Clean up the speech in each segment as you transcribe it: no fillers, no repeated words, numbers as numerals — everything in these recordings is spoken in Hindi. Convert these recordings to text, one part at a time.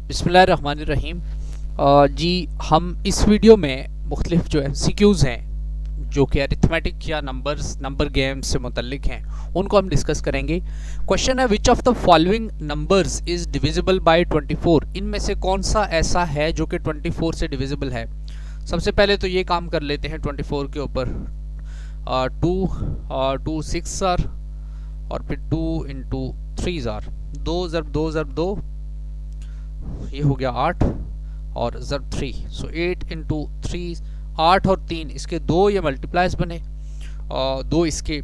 बिस्मिल्लाहिर्रहमानिर्रहीम। जी, हम इस वीडियो में मुख्तलिफ जो MCQs हैं जो कि अरिथमेटिक या नंबर गेम से मुतल्लिक हैं उनको हम डिस्कस करेंगे। क्वेश्चन है, which of the following numbers is divisible by 24? इनमें से कौन सा ऐसा है जो कि 24 से डिविजिबल है। सबसे पहले तो ये काम कर लेते हैं 24 के ऊपर। टू सिक्स आर और फिर 2 इंटू 3 आर, 2 ज़रब 2 ज़रब 2, ये हो गया 8 और ज़रब 3। सो 8 इंटू 3, 8 और 3 इसके दो ये मल्टीप्लाइज बने और दो इसके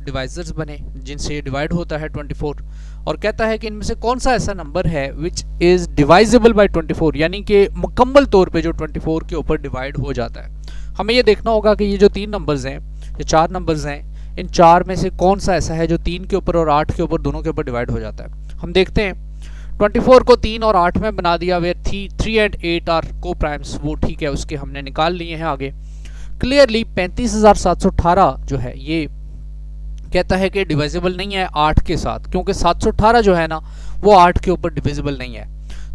डिवाइजर्स बने जिनसे ये डिवाइड होता है 24। और कहता है कि इनमें से कौन सा ऐसा नंबर है विच इज़ डिवाइजेबल बाय 24, यानी कि मुकम्मल तौर पे जो 24 के ऊपर डिवाइड हो जाता है। हमें ये देखना होगा कि ये जो 3 नंबर्स हैं, ये 4 नंबर्स हैं, इन 4 में से कौन सा ऐसा है जो 3 के ऊपर और 8 के ऊपर दोनों के ऊपर डिवाइड हो जाता है। हम देखते हैं 24 को 3 और 8 में बना दिया, वे 3 एंड 8 आर को प्राइम्स, वो ठीक है, उसके हमने निकाल लिए हैं। आगे क्लियरली 35,718 जो है ये कहता है कि डिविजिबल नहीं है 8 के साथ, क्योंकि 718 जो है ना वो 8 के ऊपर डिविजिबल नहीं है।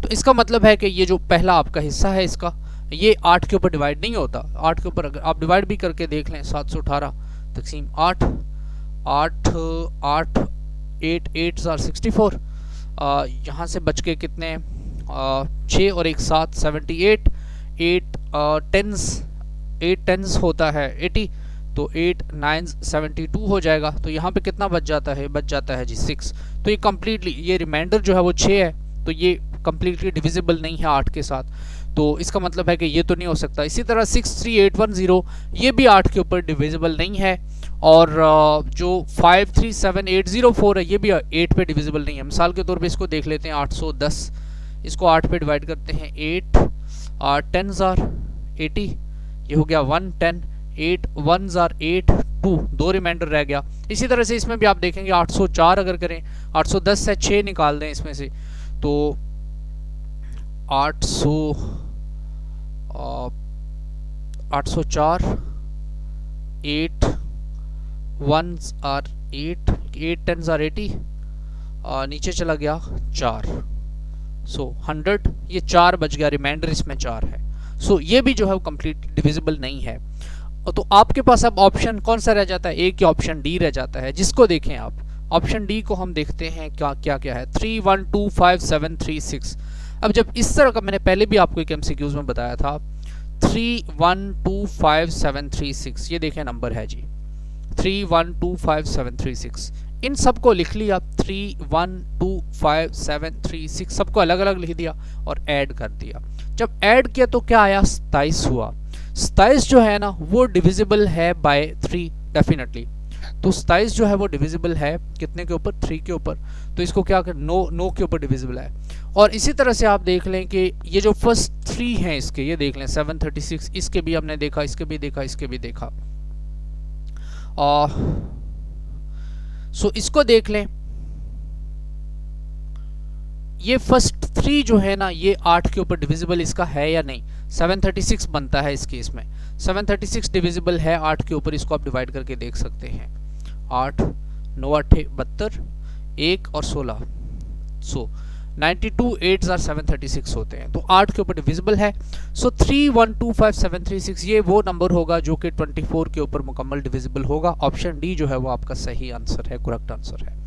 तो इसका मतलब है कि ये जो पहला आपका हिस्सा है इसका, ये 8 के ऊपर डिवाइड नहीं होता। 8 के ऊपर अगर आप डिवाइड भी करके देख लें, 718 तकसीम 8, 8 8 8 8 64, यहाँ से बच के कितने 6 और 1 7, 78, 8 टेंस होता है 80, तो 8 9 72 हो जाएगा। तो यहाँ पे कितना बच जाता है, बच जाता है जी 6। तो ये कम्प्लीटली, ये रिमाइंडर जो है वो 6 है, तो ये कम्प्लीटली डिविजिबल नहीं है 8 के साथ। तो इसका मतलब है कि ये तो नहीं हो सकता। इसी तरह 63810 ये भी 8 के ऊपर डिविजिबल नहीं है। और जो 537804 है ये भी 8 पे डिविजिबल नहीं है। मिसाल के तौर पे इसको देख लेते हैं, 810, इसको 8 पे डिवाइड करते हैं, 8 10 ज़ार 80, ये हो गया 110, 8 1 ज़ार 8 2, दो रिमाइंडर रह गया। इसी तरह से इसमें भी आप देखेंगे 804 अगर करें, 810 से 6 निकाल दें इसमें से, तो 804, 8 1s आर 8, 8 10s आर 80, नीचे चला गया 4, सो 100, ये 4 बच गया, रिमाइंडर इसमें 4 है। सो ये भी जो है वो कंप्लीट डिविजिबल नहीं है। तो आपके पास अब ऑप्शन कौन सा रह जाता है, ए की ऑप्शन डी रह जाता है, जिसको देखें आप। ऑप्शन डी को हम देखते हैं क्या क्या क्या है, 3 1 2 5 7 3 6। अब जब इस तरह का, मैंने पहले भी आपको एक MCQs में बताया था, 3 1 2 5 7 3 6, ये देखें नंबर है जी 3 1 2 5 7 3 6। इन सबको लिख लिया, 3 1 2 5 7 3 6 सबको अलग अलग लिख दिया और ऐड कर दिया। जब ऐड किया तो क्या आया, 27 हुआ। 27 जो है ना वो डिविजिबल है बाय 3 डेफिनेटली। तो 27 जो है वो डिविजिबल है कितने के ऊपर, 3 के ऊपर। तो इसको क्या कर, नो के ऊपर डिविजिबल है। और इसी तरह से आप देख लें कि ये जो फर्स्ट 3 हैं इसके, ये देख लें 736, इसके भी हमने देखा, इसके भी देखा, इसके भी देखा। सो इसको देख लें, ये फर्स्ट 3 जो है ना ये 8 के ऊपर डिविजिबल इसका है या नहीं। 736 बनता है इस केस में, 736 डिविजिबल है 8 के ऊपर, इसको आप डिवाइड करके देख सकते हैं। 8 9 8 72, 1 और 16, सो 92 8 ज़ार 736 होते हैं। तो 8 के ऊपर डिविजिबल है। सो 3 1 2 5 7 3 6 ये वो नंबर होगा जो कि 24 के ऊपर मुकम्मल डिविजिबल होगा। ऑप्शन डी जो है वो आपका सही आंसर है, करेक्ट आंसर है।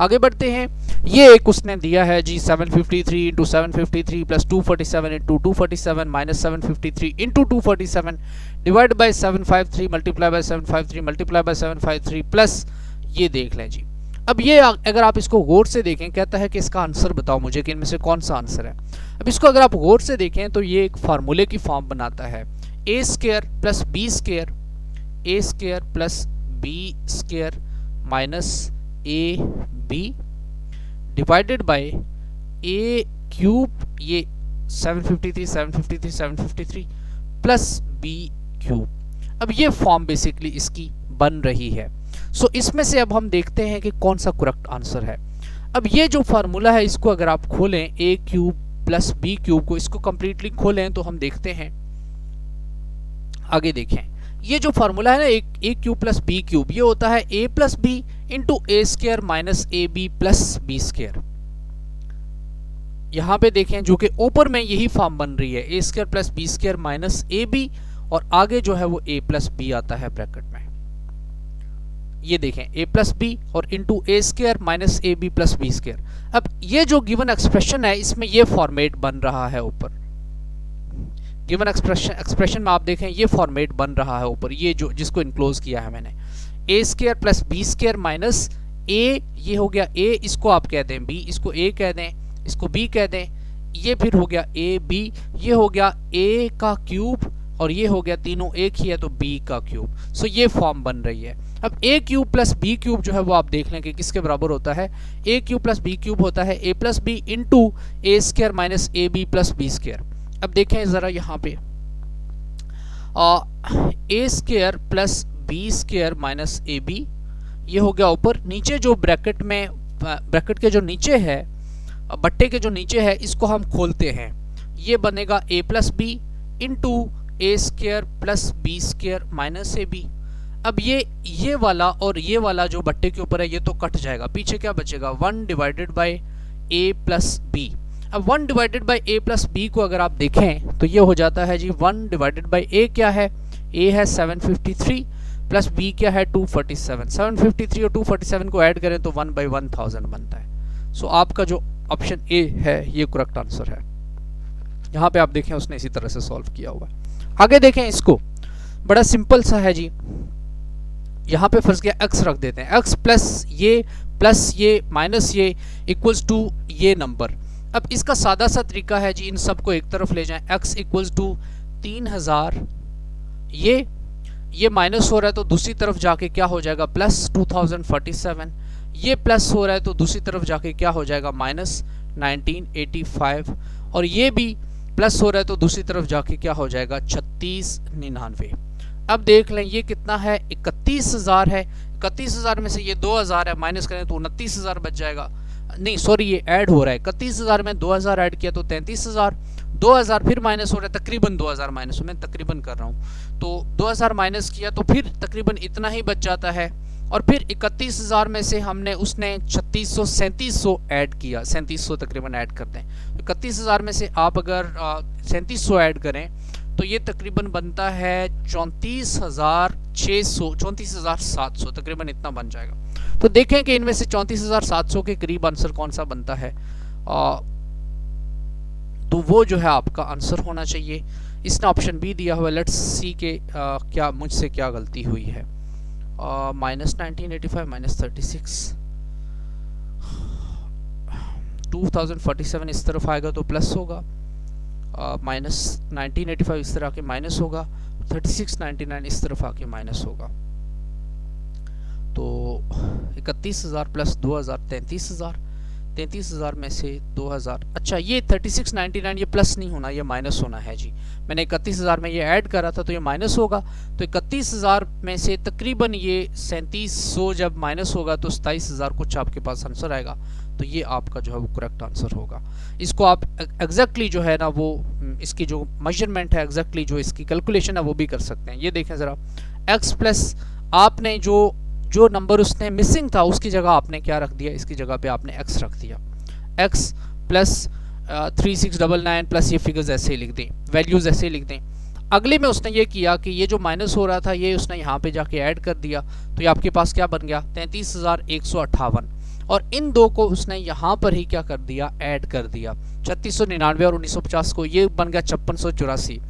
आगे बढ़ते हैं, ये एक उसने दिया है जी 753 into 753 plus 247 into 247 minus 753 into 247 divide by 753 multiply by 753 multiply by 753 plus, ये देख लें जी। अब ये अगर आप इसको गौर से देखें, कहता है कि इसका आंसर बताओ मुझे कि इनमें से कौन सा आंसर है। अब इसको अगर आप गौर से देखें तो ये एक फार्मूले की फॉर्म बनाता है, a square plus B square, a square plus B square minus A b divided by a cube, ये 753 753 753 प्लस बी क्यूब। अब ये फॉर्म बेसिकली इसकी बन रही है। सो इसमें से अब हम देखते हैं कि कौन सा करेक्ट आंसर है। अब ये जो फार्मूला है इसको अगर आप खोलें, ए क्यूब प्लस बी क्यूब को, इसको कंप्लीटली खोलें तो हम देखते हैं, आगे देखें, ये जो फार्मूला है ना a cube plus b cube, ये होता है a plus B into A square minus A B plus B square. यहाँ पे देखें जो कि ऊपर में यही फॉर्म बन रही है, a square plus B square minus A b, और आगे जो है वो ए प्लस बी आता है ब्रैकेट में। ये देखें ए प्लस बी और into A square minus A B plus B square. अब ये जो गिवन एक्सप्रेशन है इसमें ये फॉर्मेट बन रहा है ऊपर, गिवन एक्सप्रेशन में आप देखें ये फॉर्मेट बन रहा है ऊपर, ये जो जिसको इनक्लोज किया है मैंने, a square plus B square minus a, ये हो गया ए, इसको आप कह दें बी, इसको ए कह दें, इसको बी कह दें, ये फिर हो गया ए बी, ये हो गया ए का क्यूब, और ये हो गया तीनों एक ही है तो बी का क्यूब। सो ये फॉर्म बन रही है। अब ए क्यूब प्लस बी क्यूब जो है वो आप देख लें कि किसके बराबर होता है, a cube plus b cube होता है a plus B into A square minus A B plus B square. अब देखें जरा यहाँ पे a square plus B square minus A b, ये हो गया ऊपर, नीचे जो ब्रैकेट में, ब्रैकेट के जो नीचे है, बट्टे के जो नीचे है, इसको हम खोलते हैं, ये बनेगा a plus B into A square plus B square minus A b. अब ये वाला और ये वाला जो बट्टे के ऊपर है ये तो कट जाएगा, पीछे क्या बचेगा 1 divided by A plus B. अब 1 divided by A plus B को अगर आप देखें तो ये हो जाता है जी 1 डिवाइडेड बाय ए क्या है, ए है 753 प्लस बी क्या है 247, 753 और 247 को ऐड करें तो 1 बाई 1000 बनता है। सो आपका जो ऑप्शन ए है ये करेक्ट आंसर है। यहाँ पे आप देखें उसने इसी तरह से सॉल्व किया हुआ है। आगे देखें इसको, बड़ा सिंपल सा है जी, यहाँ पे फर्ज किया x रख देते हैं, x प्लस ये माइनस ये इक्वल्स टू ये नंबर। अब इसका सादा सा तरीका है जी, इन सबको एक तरफ ले जाएं, x इक्वल्स टू 3000, ये माइनस हो रहा है तो दूसरी तरफ जाके क्या हो जाएगा प्लस 2047, ये प्लस हो रहा है तो दूसरी तरफ जाके क्या हो जाएगा माइनस 1985, और ये भी प्लस हो रहा है तो दूसरी तरफ जाके क्या हो जाएगा 3699। अब देख लें ये कितना है 31000 है, 31000 में से ये 2000 है, माइनस करें तो 29000 बच जाएगा, नहीं सॉरी ये ऐड हो रहा है, 31000 में 2000 ऐड किया तो 33000, 2000 फिर माइनस हो रहा है, तकरीबन 2000 माइनस, मैं तकरीबन कर रहा हूँ, तो 2000 माइनस किया तो फिर तकरीबन इतना ही बच जाता है, और फिर 31000 में से हमने उसने 3700 ऐड किया, 3700 तकरीबन ऐड कर दें, 31000 में से आप अगर 3700 ऐड करें तो ये तकरीबन बनता है 34600, 34700 तकरीबन इतना बन जाएगा। तो देखें कि इनमें से 34700 के करीब आंसर कौन सा बनता है, तो वो जो है आपका आंसर होना चाहिए। इसने ऑप्शन बी दिया हुआ है, लेट्स सी के क्या मुझसे क्या गलती हुई है, माइनस 1985 माइनस 36, 2047 इस तरफ आएगा तो प्लस होगा, माइनस 1985 इस तरह आके माइनस होगा, 3699 इस तरफ आके माइनस होगा, तो 31000 प्लस 2000 33000, 33000 में से 2000, अच्छा ये 3699 ये प्लस नहीं होना, ये माइनस होना है जी, मैंने 31000 में ये ऐड करा था तो ये माइनस होगा, तो 31000 में से तकरीबन ये 3700 जब माइनस होगा तो 27000 कुछ आपके पास आंसर आएगा, तो ये आपका जो है वो करेक्ट आंसर होगा। इसको आप एग्जैक्टली जो है ना वो इसकी जो मेजरमेंट है, एग्जैक्टली जो इसकी कैलकुलेशन है वो भी कर सकते हैं। ये देखें ज़रा, x प्लस आपने जो नंबर उसने मिसिंग था उसकी जगह आपने क्या रख दिया, इसकी जगह पे आपने x रख दिया, x प्लस 3699 प्लस ये फिगर्स ऐसे ही लिख दें, वैल्यूज़ ऐसे ही लिख दें। अगले में उसने ये किया कि ये जो माइनस हो रहा था ये उसने यहाँ पे जाके ऐड कर दिया, तो ये आपके पास क्या बन गया 33158, और इन दो को उसने यहाँ पर ही क्या कर दिया ऐड कर दिया, 3699 और 1950 को, ये बन गया 5684।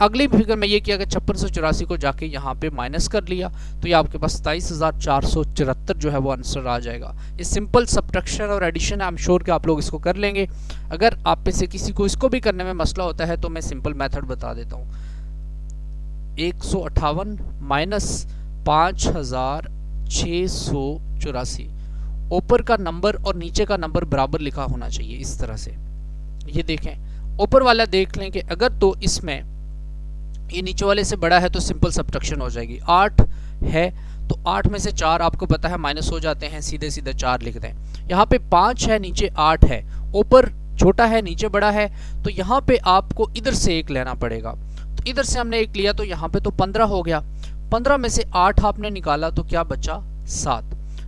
अगली फिगर में ये किया कि 5684 को जाके यहाँ पे माइनस कर लिया, तो ये आपके पास 27474 जो है वो आंसर आ जाएगा। ये सिंपल सब्ट्रैक्शन और एडिशन है, आई एम श्योर कि आप लोग इसको कर लेंगे। अगर आप में से किसी को इसको भी करने में मसला होता है तो मैं सिंपल मेथड बता देता हूँ, 158 माइनस 5684, ऊपर का नंबर और नीचे का नंबर बराबर लिखा होना चाहिए इस तरह से। ये देखें ऊपर वाला देख लें कि अगर तो इसमें ये नीचे वाले से बड़ा है तो सिंपल सब्ट्रैक्शन हो जाएगी, 8 है तो 8 में से 4 आपको पता है माइनस हो जाते हैं, सीधे सीधे 4 लिख दें। यहाँ पे 5 है नीचे 8 है, ऊपर छोटा है नीचे बड़ा है, तो यहाँ पे आपको इधर से एक लेना पड़ेगा, तो इधर से हमने एक लिया तो यहाँ पे तो 15 हो गया, 15 में से 8 आपने निकाला तो क्या बचा 7।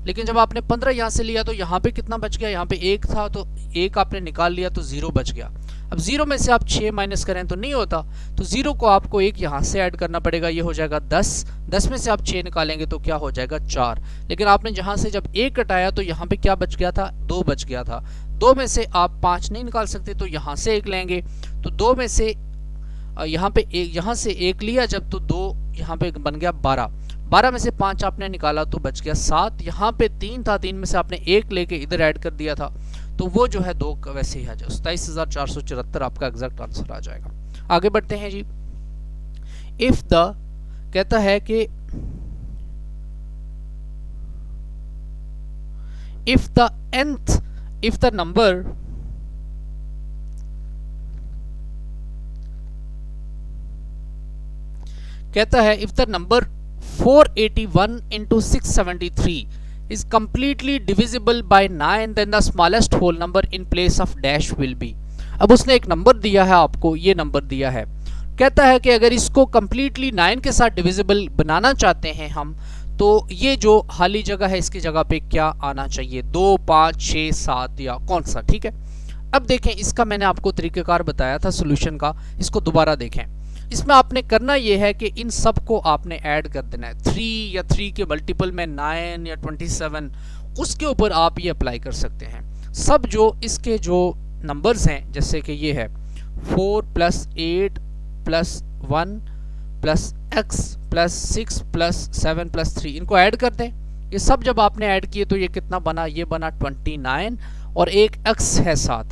लेकिन जब आपने 15 यहाँ से लिया तो यहाँ पे कितना बच गया, यहाँ पे 1 था तो 1 आपने निकाल लिया तो 0 बच गया। अब 0 में से आप 6 माइनस करें तो नहीं होता, तो 0 को आपको 1 यहाँ से ऐड करना पड़ेगा, ये हो जाएगा 10। 10 में से आप 6 निकालेंगे तो क्या हो जाएगा 4। लेकिन आपने जहाँ से जब 1 कटाया तो यहाँ पे क्या बच गया था, 2 बच गया था। 2 में से आप 5 नहीं निकाल सकते तो यहाँ से 1 लेंगे, तो 2 में से यहाँ पे एक, यहाँ से 1 लिया जब तो 2 यहाँ पे बन गया 12। 12 में से 5 आपने निकाला तो बच गया 7। यहाँ पे 3 था, 3 में से आपने 1 लेके इधर ऐड कर दिया था तो वो जो है 2 का वैसे ही आ जाए, 27,474 आपका एग्जैक्ट आंसर आ जाएगा। आगे बढ़ते हैं जी। इफ द कहता है कि इफ द नंबर कहता है if the number 481 into 673 is completely divisible by 9 then the smallest whole number in place of dash will be। अब उसने एक नंबर दिया है आपको, ये नंबर दिया है, कहता है कि अगर इसको completely 9 के साथ डिविजिबल बनाना चाहते हैं हम, तो ये जो खाली जगह है इसकी जगह पे क्या आना चाहिए, 2, 5, 6, 7 या कौन सा। ठीक है, अब देखें इसका मैंने आपको तरीक़ेकार बताया था सोल्यूशन का, इसको दोबारा देखें। इसमें आपने करना ये है कि इन सब को आपने ऐड कर देना है, 3 या 3 के मल्टीपल में 9 या 27, उसके ऊपर आप ये अप्लाई कर सकते हैं। सब जो इसके जो नंबर्स हैं, जैसे कि ये है 4 + 8 + 1 + x + 6 + 7 + 3, इनको ऐड कर दें। ये सब जब आपने ऐड किए तो ये कितना बना, ये बना 29 और एक x है साथ,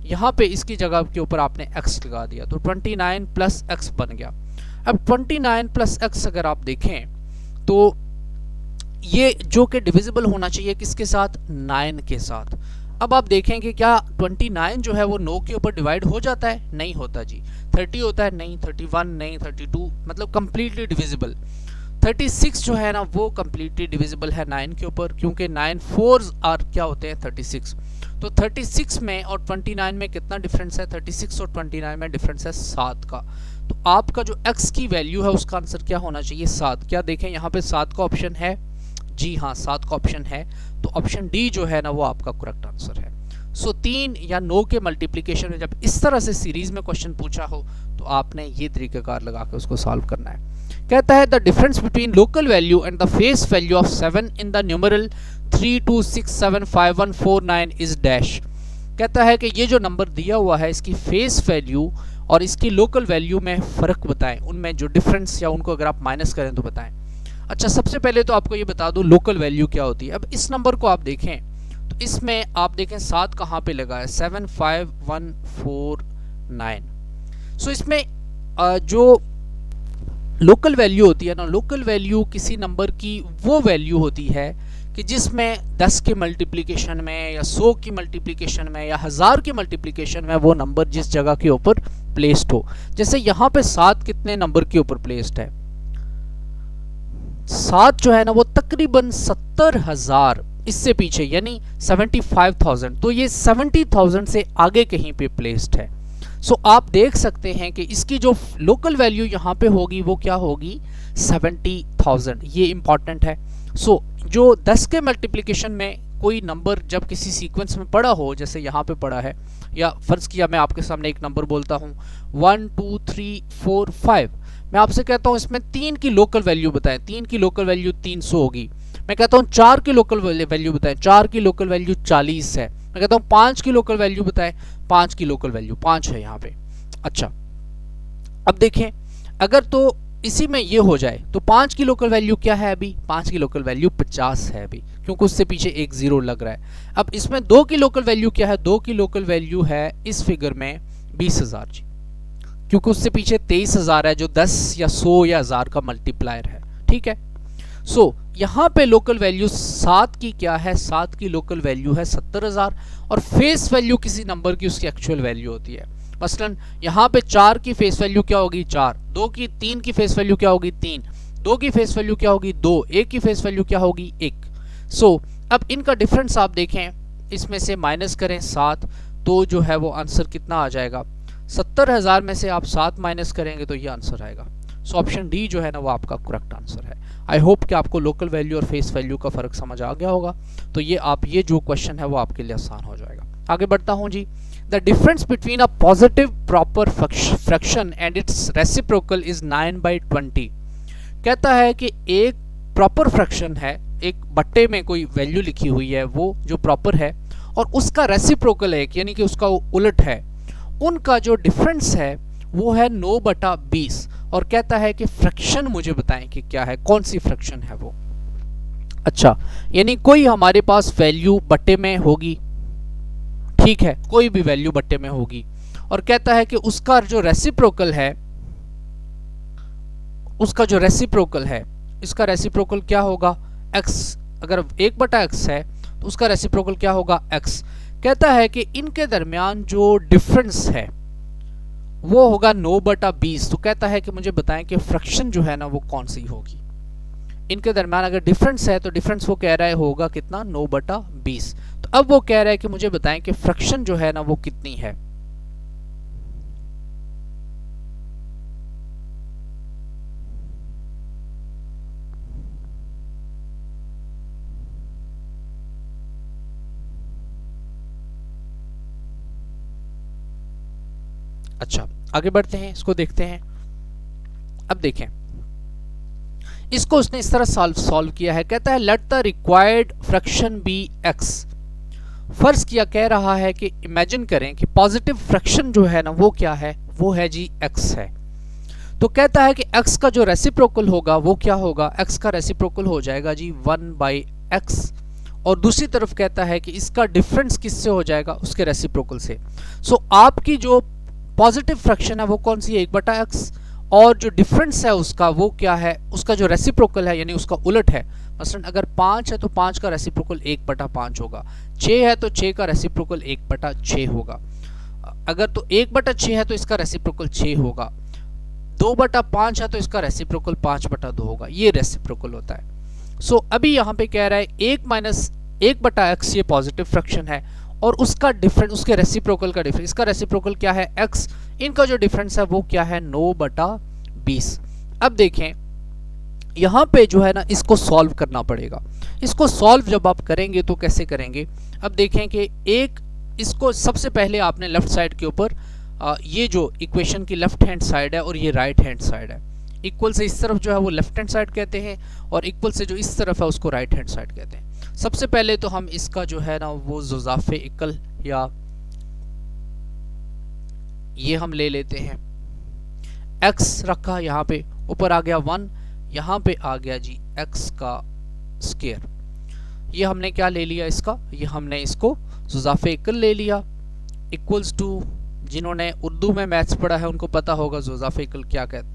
यहाँ पे इसकी जगह के ऊपर आपने x लगा दिया तो 29 + x बन गया। अब 29 + x अगर आप देखें तो ये जो कि डिविजिबल होना चाहिए किसके साथ, 9 के साथ। अब आप देखें कि क्या 29 जो है वो 9 के ऊपर डिवाइड हो जाता है, नहीं होता जी। 30 होता है, नहीं। 31 नहीं, 32 मतलब कंप्लीटली डिविजिबल। 36 जो है ना वो कंप्लीटली डिविजिबल है 9 के ऊपर, क्योंकि 9 4s आर क्या होते हैं 36। तो 36 में और 29 में कितना डिफरेंस है, 36 और 29 में डिफरेंस है 7 का। तो आपका जो x की वैल्यू है उसका आंसर क्या होना चाहिए, 7। क्या देखें यहाँ पे 7 का ऑप्शन है, जी हाँ 7 का ऑप्शन है, तो ऑप्शन डी जो है ना वो आपका करेक्ट आंसर है। सो 3 या 9 के मल्टीप्लिकेशन में जब इस तरह से सीरीज में क्वेश्चन पूछा हो तो आपने ये तरीक़ेकार लगा के उसको सॉल्व करना है। कहता है the difference between local value and the face value of 7 in the numeral 32675149 is dash. कहता है कि ये जो नंबर दिया हुआ है इसकी फेस वैल्यू और इसकी लोकल वैल्यू में फ़र्क बताएं, उनमें जो डिफरेंस या उनको अगर आप माइनस करें तो बताएं। अच्छा, सबसे पहले तो आपको ये बता दूं लोकल वैल्यू क्या होती है। अब इस नंबर को आप देखें तो इसमें आप देखें 7 कहाँ पे लगा है, 75149। सो इसमें जो लोकल वैल्यू होती है ना, लोकल वैल्यू किसी नंबर की वो वैल्यू होती है कि जिसमें 10 के मल्टीप्लिकेशन में या 100 की मल्टीप्लिकेशन में या 1000 के मल्टीप्लिकेशन में वो नंबर जिस जगह के ऊपर प्लेस्ड हो। जैसे यहाँ पे 7 कितने नंबर के ऊपर प्लेस्ड है, 7 जो है ना वो तकरीबन 70,000 इससे पीछे यानी 75,000, तो ये 70,000 से आगे कहीं पे प्लेस्ड है। सो आप देख सकते हैं कि इसकी जो लोकल वैल्यू यहाँ पे होगी वो क्या होगी, 70,000। ये इंपॉर्टेंट है। सो जो 10 के मल्टीप्लिकेशन में कोई नंबर जब किसी सीक्वेंस में पड़ा हो, जैसे यहाँ पे पड़ा है, या फर्ज किया मैं आपके सामने एक नंबर बोलता हूँ 1 2 3 4 5, मैं आपसे कहता हूँ इसमें 3 की लोकल वैल्यू बताएं, 3 की लोकल वैल्यू 300 होगी। मैं कहता हूँ 4 की लोकल वैल्यू बताएं, 4 की लोकल वैल्यू 40 है। मैं कहता हूँ 5 की लोकल वैल्यू बताएं, 5 की लोकल वैल्यू 5 है यहाँ पे। अच्छा, अब देखें अगर तो इसी में ये हो जाए तो 5 की लोकल वैल्यू क्या है, अभी 5 की लोकल वैल्यू 50 है अभी, क्योंकि उससे पीछे एक 0 लग रहा है। अब इसमें 2 की लोकल वैल्यू क्या है, 2 की लोकल वैल्यू है इस फिगर में 20,000 जी, क्योंकि उससे पीछे 23,000 है जो 10 या 100 या 1000 का मल्टीप्लायर है। ठीक है, सो यहाँ पे लोकल वैल्यू 7 की क्या है, 7 की लोकल वैल्यू है 70,000 और फेस वैल्यू किसी नंबर की उसकी एक्चुअल वैल्यू होती है। मसलन यहाँ पे 4 की फेस वैल्यू क्या होगी, 4। 3 की फेस वैल्यू क्या होगी, 3। 2 की फेस वैल्यू क्या होगी, 2। 1 की फेस वैल्यू क्या होगी, 1। सो अब इनका डिफरेंस आप देखें, इसमें से माइनस करें 7 तो जो है वो आंसर कितना आ जाएगा, 70,000 में से आप 7 माइनस करेंगे तो ये आंसर आएगा। सो ऑप्शन डी जो है ना वो आपका करेक्ट आंसर है। आई होप कि आपको लोकल वैल्यू और फेस वैल्यू का फ़र्क समझ आ गया होगा। तो ये जो क्वेश्चन है वो आपके लिए आसान हो जाएगा। आगे बढ़ता हूँ जी। The difference between a positive proper fraction and its reciprocal is 9/20। कहता है कि एक प्रॉपर फ्रैक्शन है, एक बट्टे में कोई वैल्यू लिखी हुई है वो जो प्रॉपर है, और उसका रेसिप्रोकल है यानी कि उसका उलट है, उनका जो डिफरेंस है वो है 9/20। और कहता है कि फ्रैक्शन मुझे बताएं कि क्या है, कौन सी फ्रैक्शन है वो। अच्छा, यानी कोई हमारे पास वैल्यू बट्टे में होगी, ठीक है, कोई भी वैल्यू बट्टे में होगी, और कहता है कि उसका जो रेसिप्रोकल है, इसका रेसिप्रोकल क्या होगा, x। अगर 1/x है तो उसका रेसिप्रोकल क्या होगा, x। कहता है कि इनके दरमियान जो डिफरेंस है वो होगा 9/20। तो कहता है कि मुझे बताएं कि फ्रैक्शन जो है ना वो कौन सी होगी। इनके दरमियान अगर डिफरेंस है तो डिफरेंस वो कह रहा है होगा कितना, 9/20। तो अब वो कह रहा है कि मुझे बताएं कि फ्रैक्शन जो है ना वो कितनी है। अच्छा, आगे बढ़ते हैं, इसको देखते हैं। अब देखें, इसको उसने इस तरह सॉल्व किया है। कहता है let the required fraction be x। फर्ज किया, कह रहा है कि इमेजिन करें कि पॉजिटिव फ्रैक्शन जो है ना वो क्या है, वो है जी x है। तो कहता है कि x का जो रेसिप्रोकल होगा वो क्या होगा, x का रेसिप्रोकल हो जाएगा जी 1/x। और दूसरी तरफ कहता है कि इसका डिफरेंस किससे हो जाएगा, उसके रेसिप्रोकल से। सो आपकी जो पॉजिटिव फ्रैक्शन है वो कौन सी है, 1/x, और जो डिफरेंस है उसका वो क्या है, उसका जो रेसिप्रोकल है यानी उसका उलट है। मसलन अगर 5 है तो 5 का रेसिप्रोकल 1/5 होगा, 6 है तो 6 का रेसिप्रोकल 1/6 होगा, अगर तो 1/6 है तो इसका रेसिप्रोकल 6 होगा, 2/5 है तो इसका रेसिप्रोकल 5/2 होगा। ये रेसिप्रोकल होता है। सो अभी यहाँ पे कह रहा है 1-1/x ये पॉजिटिव फ्रैक्शन है, और उसका डिफरेंस, उसके रेसिप्रोकल का डिफरेंस, इसका रेसिप्रोकल क्या है, x। इनका जो डिफरेंस है वो क्या है, 9/20। अब देखें यहाँ पे जो है ना इसको सॉल्व करना पड़ेगा। इसको सॉल्व जब आप करेंगे तो कैसे करेंगे, अब देखें कि इसको सबसे पहले आपने लेफ्ट साइड के ऊपर ये जो इक्वेशन की लेफ्ट हैंड साइड है और ये राइट हैंड साइड है, इक्वल से इस तरफ जो है वो लेफ्ट हैंड साइड कहते हैं, और इक्वल से जो इस तरफ है उसको राइट हैंड साइड कहते हैं। सबसे पहले तो हम इसका जो है ना वो जुज़ाफ़े इक्ल या ये हम ले लेते हैं, x रखा यहाँ पे, ऊपर आ गया 1, यहाँ पे आ गया जी x का स्क्वायर। ये हमने क्या ले लिया इसका, ये हमने इसको जुज़ाफ़े इक्ल ले लिया, इक्वल्स टू, जिन्होंने उर्दू में मैथ्स पढ़ा है उनको पता होगा जुज़ाफ़े इक्ल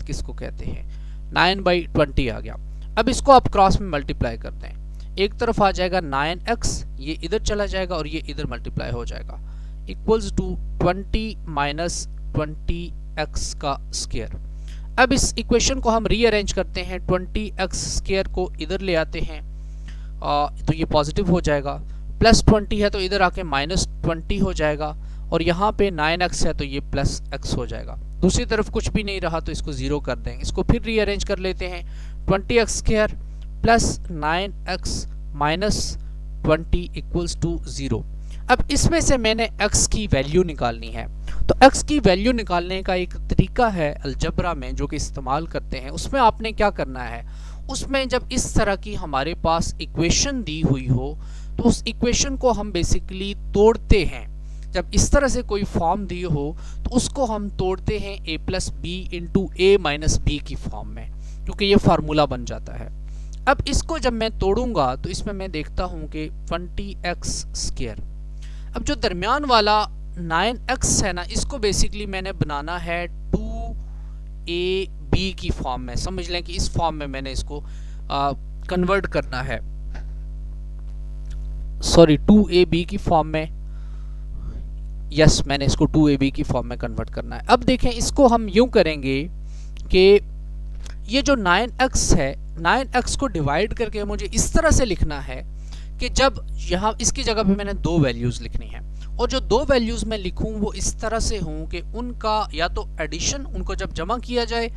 किसको कहते हैं, 9/20 आ गया। अब इसको आप क्रॉस में मल्टीप्लाई करते हैं, एक तरफ आ जाएगा 9x, ये इधर चला जाएगा और ये इधर मल्टीप्लाई हो जाएगा, इक्वल्स टू 20 माइनस 20x का स्क्वायर। अब इस इक्वेशन को हम रीअरेंज करते हैं, 20x स्क्वायर को इधर ले आते हैं, तो ये पॉजिटिव हो जाएगा, प्लस 20 है तो इधर आके माइनस 20 हो जाएगा, और यहाँ पे 9x है तो ये प्लस x हो जाएगा। दूसरी तरफ कुछ भी नहीं रहा तो इसको 0 कर देंगे। इसको फिर रीअरेंज कर लेते हैं, 20x square plus 9x minus 20 equals to 0। अब इसमें से मैंने x की वैल्यू निकालनी है, तो x की वैल्यू निकालने का एक तरीका है अलजबरा में जो कि इस्तेमाल करते हैं। उसमें आपने क्या करना है, उसमें जब इस तरह की हमारे पास इक्वेशन दी हुई हो तो उस इक्वेशन को हम बेसिकली तोड़ते हैं। जब इस तरह से कोई फॉर्म दी हो तो उसको हम तोड़ते हैं a plus B into a minus B की फॉर्म में, क्योंकि ये फार्मूला बन जाता है। अब इसको जब मैं तोड़ूंगा तो इसमें मैं देखता हूं कि 20x स्क्वायर, अब जो दरमियान वाला 9x है ना, इसको बेसिकली मैंने बनाना है 2ab की फॉर्म में। समझ लें कि इस फॉर्म में मैंने इसको कन्वर्ट करना है, सॉरी 2ab की फॉर्म में, यस मैंने इसको 2ab की फॉर्म में कन्वर्ट करना है। अब देखें इसको हम यूं करेंगे कि ये जो 9x है, 9x को डिवाइड करके मुझे इस तरह से लिखना है कि जब यहाँ इसकी जगह पे मैंने 2 वैल्यूज़ लिखनी है, और जो 2 वैल्यूज़ मैं लिखूँ वो इस तरह से हों कि उनका या तो एडिशन, उनको जब जमा किया जाए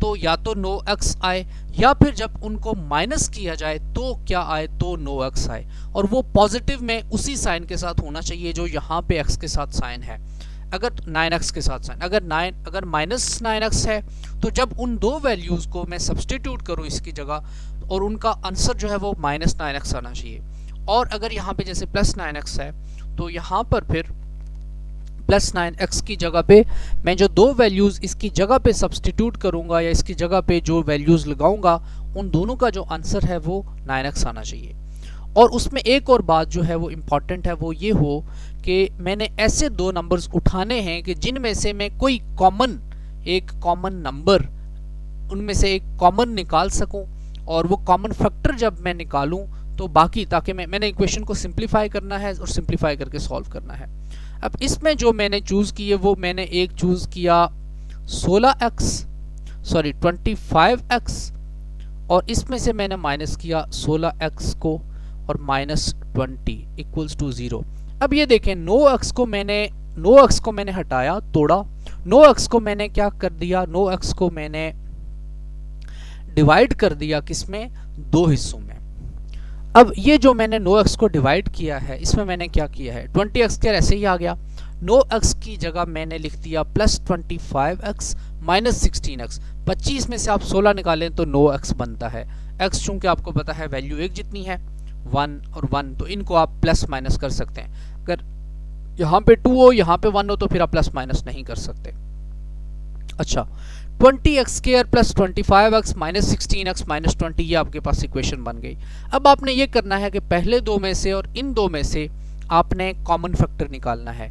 तो या तो नो एक्स आए, या फिर जब उनको माइनस किया जाए तो क्या आए, तो नो एक्स आए। और वो पॉजिटिव में उसी साइन के साथ होना चाहिए जो यहाँ पे एक्स के साथ साइन है, अगर 9x के साथ साइन, अगर माइनस 9x है तो जब उन दो वैल्यूज को मैं सब्सटीट्यूट करूं इसकी जगह और उनका आंसर जो है वो माइनस 9x आना चाहिए। और अगर यहाँ पे जैसे प्लस 9x है तो यहाँ पर फिर प्लस 9x की जगह पे मैं जो दो वैल्यूज इसकी जगह पे सब्सटीट्यूट करूंगा या इसकी जगह पे जो वैल्यूज लगाऊंगा उन दोनों का जो आंसर है वो 9x आना चाहिए। और उसमें एक और बात जो है वो इम्पॉर्टेंट है, वो ये हो कि मैंने ऐसे दो नंबर्स उठाने हैं कि जिनमें से मैं कोई एक कॉमन नंबर उनमें से एक कॉमन निकाल सकूं, और वो कॉमन फैक्टर जब मैं निकालूं तो बाकी, ताकि मैंने इक्वेशन को सिंप्लीफाई करना है और सिंप्लीफाई करके सॉल्व करना है। अब इसमें जो मैंने चूज़ की है वो मैंने एक चूज़ किया 25x, और इसमें से मैंने माइनस किया 16x को और माइनस 20 इक्वल्स टू 0। अब ये देखें, नो एक्स को मैंने हटाया, तोड़ा। नो एक्स को मैंने क्या कर दिया, नो एक्स को मैंने डिवाइड कर दिया किसमें, दो हिस्सों में। अब ये जो मैंने नो एक्स को डिवाइड किया है इसमें मैंने क्या किया है, 20x ऐसे ही आ गया। नो एक्स की जगह मैंने लिख दिया प्लस 25x माइनस 16x। 25 में से आप 16 निकालें तो नो एक्स बनता है। x चूंकि आपको पता है वैल्यू एक जितनी है 1 और 1, तो इनको आप प्लस माइनस कर सकते हैं। अगर यहाँ पे 2 हो यहाँ पे 1 हो तो फिर आप प्लस माइनस नहीं कर सकते। अच्छा, 20x² plus 25x minus 16x minus 20, ये आपके पास इक्वेशन बन गई। अब आपने ये करना है कि पहले दो में से और इन दो में से आपने कॉमन फैक्टर निकालना है।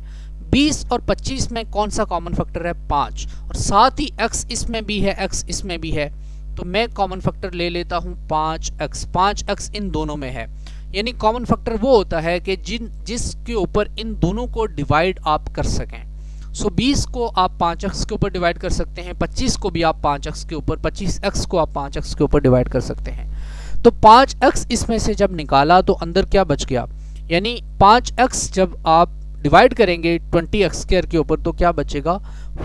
20 और 25 में कौन सा कॉमन फैक्टर है, 5, और साथ ही x इसमें भी है, x इसमें भी है, तो मैं कॉमन फैक्टर ले लेता हूँ 5x। 5x इन दोनों में है, यानी कॉमन फैक्टर वो होता है कि जिसके ऊपर इन दोनों को डिवाइड आप कर सकें। सो 20 को आप 5x के ऊपर डिवाइड कर सकते हैं, 25 को भी आप 5x के ऊपर, 25x को आप 5x के ऊपर डिवाइड कर सकते हैं। तो 5x इसमें से जब निकाला तो अंदर क्या बच गया, यानी 5x जब आप डिवाइड करेंगे 20x² के ऊपर तो क्या बचेगा,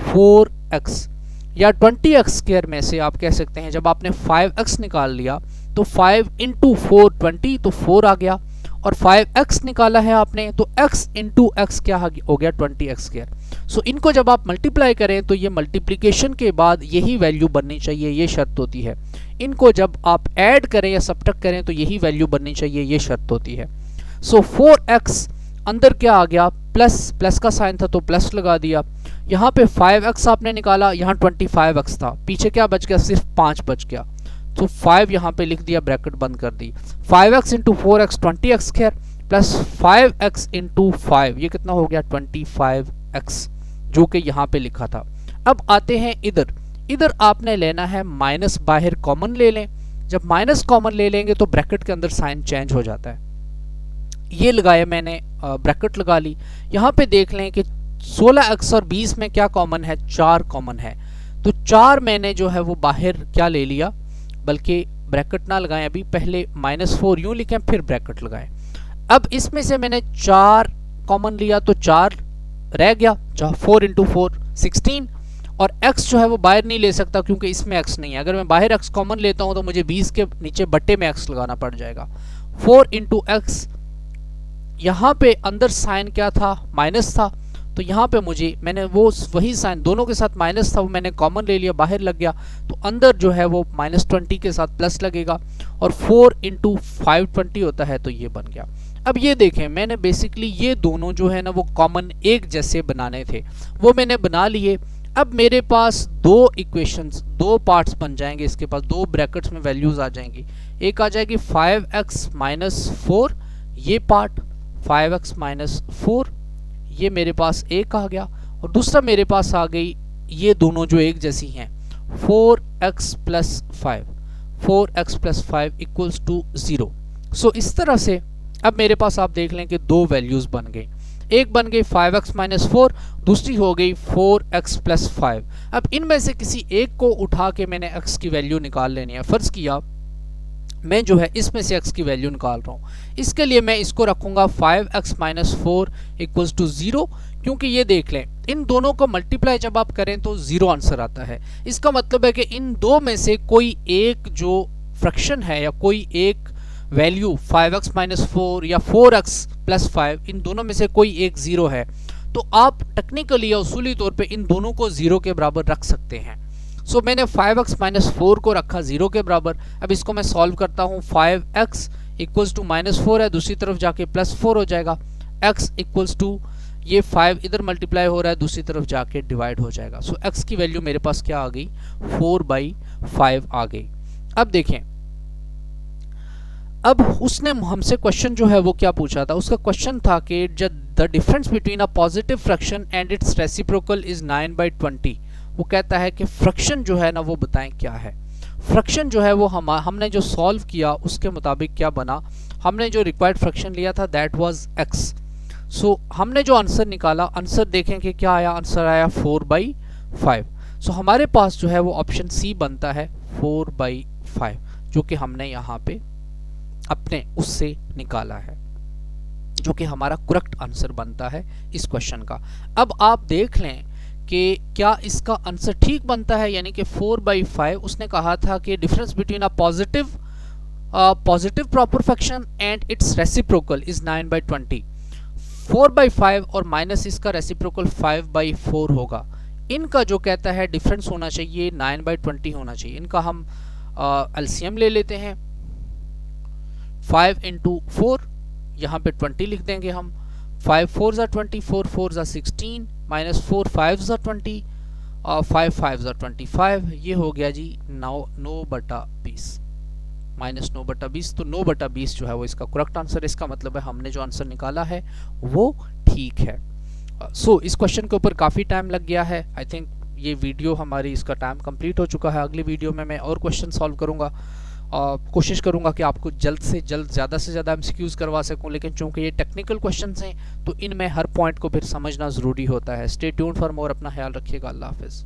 4x। या 20x² में से आप कह सकते हैं जब आपने 5x निकाल लिया तो 5 इंटू 4 20, तो 4 आ गया, और 5x निकाला है आपने तो x इंटू x क्या हो गया, 20x²। सो इनको जब आप मल्टीप्लाई करें तो ये मल्टीप्लिकेशन के बाद यही वैल्यू बननी चाहिए, ये शर्त होती है। इनको जब आप ऐड करें या सब्ट्रैक्ट करें तो यही वैल्यू बननी चाहिए, ये शर्त होती है। सो 4x अंदर क्या आ गया, प्लस का साइन था तो प्लस लगा दिया। यहाँ पे 5x आपने निकाला, यहाँ 25x था, पीछे क्या बच गया, सिर्फ 5 बच गया, तो 5 यहाँ पे लिख दिया, ब्रैकेट बंद कर दी। 5x into 4x 20x² plus 5x into 5, ये कितना हो गया, 25x, जो कि यहाँ पे लिखा था। अब आते हैं इधर आपने लेना है माइनस, बाहर कॉमन ले लें। जब माइनस कॉमन ले लेंगे तो ब्रैकेट के अंदर साइन चेंज हो जाता है। ये लगाया मैंने, ब्रैकेट लगा ली। यहाँ पे देख लें कि 16x और 20 में क्या कॉमन है, 4 कॉमन है, तो 4 मैंने जो है वो बाहर क्या ले लिया, बल्कि ब्रैकेट ना लगाएं अभी, पहले -4 यूं लिखें फिर ब्रैकेट लगाएं। अब इसमें से मैंने 4 कॉमन लिया तो 4 रह गया, 4 इंटू 4 16, और x जो है वो बाहर नहीं ले सकता क्योंकि इसमें x नहीं है। अगर मैं बाहर x कॉमन लेता हूं तो मुझे 20 के नीचे बट्टे में x लगाना पड़ जाएगा। 4 इंटू x, यहाँ पे अंदर साइन क्या था, माइनस था, तो यहाँ पे मैंने वही साइन दोनों के साथ माइनस था वो मैंने कॉमन ले लिया, बाहर लग गया, तो अंदर जो है वो -20 के साथ प्लस लगेगा, और 4 इंटू 5 20 होता है, तो ये बन गया। अब ये देखें, मैंने बेसिकली ये दोनों जो है ना वो कॉमन एक जैसे बनाने थे, वो मैंने बना लिए। अब मेरे पास दो इक्वेशंस, दो पार्ट्स बन जाएंगे, इसके पास दो ब्रैकेट्स में वैल्यूज आ जाएंगी। एक आ जाएगी 5x माइनस 4, ये पार्ट 5x माइनस 4, ये मेरे पास एक आ गया, और दूसरा मेरे पास आ गई ये दोनों जो एक जैसी हैं, 4x plus 5, 4x plus 5 equals to 0। So इस तरह से अब मेरे पास आप देख लें कि दो वैल्यूज बन गई, एक बन गई 5x माइनस 4, दूसरी हो गई 4x प्लस 5। अब इनमें से किसी एक को उठा के मैंने x की वैल्यू निकाल लेनी है। फर्ज किया मैं जो है इसमें से x की वैल्यू निकाल रहा हूँ, इसके लिए मैं इसको रखूंगा 5x माइनस 4 इक्वल्स टू 0, क्योंकि ये देख लें इन दोनों को मल्टीप्लाई जब आप करें तो 0 आंसर आता है। इसका मतलब है कि इन दो में से कोई एक जो फ्रैक्शन है या कोई एक वैल्यू 5x माइनस 4 या 4x प्लस 5, इन दोनों में से कोई एक 0 है, तो आप टेक्निकली या उसूली तौर पे इन दोनों को 0 के बराबर रख सकते हैं। सो मैंने 5x माइनस 4 को रखा 0 के बराबर। अब इसको मैं सॉल्व करता हूँ। 5x इक्वल्स टू माइनस 4 है, दूसरी तरफ जाके प्लस 4 हो जाएगा। x इक्वल्स टू ये 5 इधर मल्टीप्लाई हो रहा है, दूसरी तरफ जाके डिवाइड हो जाएगा। सो x की वैल्यू मेरे पास क्या आ गई, 4/5 आ गई। अब देखें, अब उसने हमसे क्वेश्चन जो है वो क्या पूछा था। उसका क्वेश्चन था कि the difference between a positive fraction and its reciprocal is 9/20। वो कहता है कि फ्रैक्शन जो है ना वो बताएं क्या है। फ्रैक्शन जो है वो हमने जो सॉल्व किया उसके मुताबिक क्या बना, हमने जो रिक्वायर्ड फ्रैक्शन लिया था दैट वाज x। सो हमने जो आंसर निकाला, आंसर देखें कि क्या आया, आंसर आया 4/5। सो हमारे पास जो है वो ऑप्शन सी बनता है 4/5, जो कि हमने यहाँ पे अपने उससे निकाला है, जो कि हमारा करेक्ट आंसर बनता है इस क्वेश्चन का। अब आप देख लें कि क्या इसका आंसर ठीक बनता है, यानी कि 4/5 उसने कहा था कि difference between a positive proper fraction and its reciprocal is 9/20। 4/5 और माइनस इसका रेसिप्रोकल 5/4 होगा। इनका जो कहता है डिफरेंस होना चाहिए 9/20 होना चाहिए। इनका हम एलसीएम ले लेते हैं। 5 × 4, यहाँ पे 20 लिख देंगे हम। 5 4 ज़ा 20, 4 4 ज़ा 16, माइनस 4 5 ज़ा 20 और 5 5 ज़ा 25। ये हो गया जी 9/20, माइनस 9/20। तो 9/20 जो है वो इसका करेक्ट आंसर। इसका मतलब है हमने जो आंसर निकाला है वो ठीक है। सो इस क्वेश्चन के ऊपर काफ़ी टाइम लग गया है। आई थिंक ये वीडियो हमारी इसका टाइम कंप्लीट हो चुका है। अगली वीडियो में मैं और क्वेश्चन सॉल्व करूँगा। कोशिश करूंगा कि आपको जल्द से ज़्यादा एमसीक्यूज़ करवा सकूं, लेकिन चूंकि ये टेक्निकल क्वेश्चंस हैं तो इनमें हर पॉइंट को फिर समझना ज़रूरी होता है। Stay tuned for more. अपना ख्याल रखिएगा। अल्लाह हाफिज़।